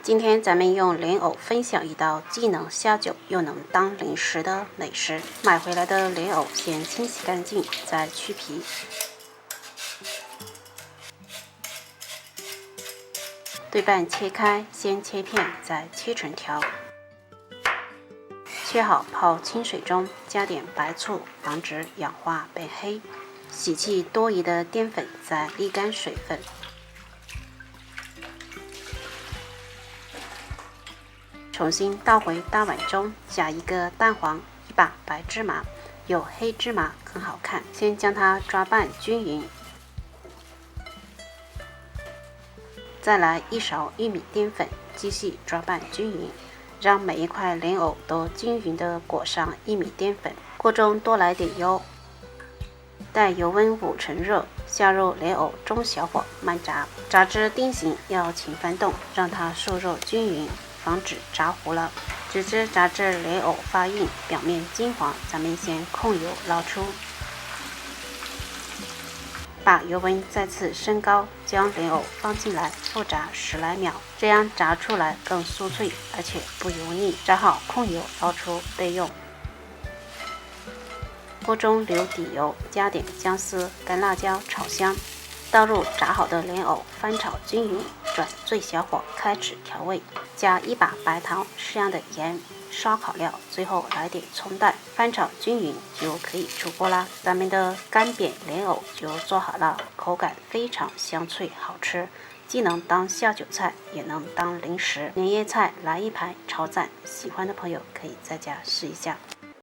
今天咱们用莲藕分享一道既能下酒又能当零食的美食。买回来的莲藕先清洗干净，再去皮。对半切开，先切片，再切成条。切好泡清水中，加点白醋，防止氧化变黑。洗去多余的淀粉，再沥干水分。重新倒回大碗中，加一个蛋黄，一把白芝麻，有黑芝麻更好看。先将它抓拌均匀，再来一勺玉米淀粉，继续抓拌均匀，让每一块莲藕都均匀地裹上玉米淀粉。锅中多来点油，待油温5成热，下入莲藕，中小火慢炸，炸至定型要勤翻动，让它受热均匀，防止炸糊了。直至炸至莲藕发硬，表面金黄，咱们先控油捞出。把油温再次升高，将莲藕放进来复炸10来秒，这样炸出来更酥脆，而且不油腻。炸好控油捞出备用。锅中留底油，加点姜丝、干辣椒炒香，倒入炸好的莲藕，翻炒均匀，转最小火开始调味，加一把白糖、适量的盐、烧烤料，最后来点葱段，翻炒均匀就可以出锅啦。咱们的干煸莲藕就做好了，口感非常香脆好吃，既能当下酒菜，也能当零食。年夜菜来一盘超赞，喜欢的朋友可以在家试一下。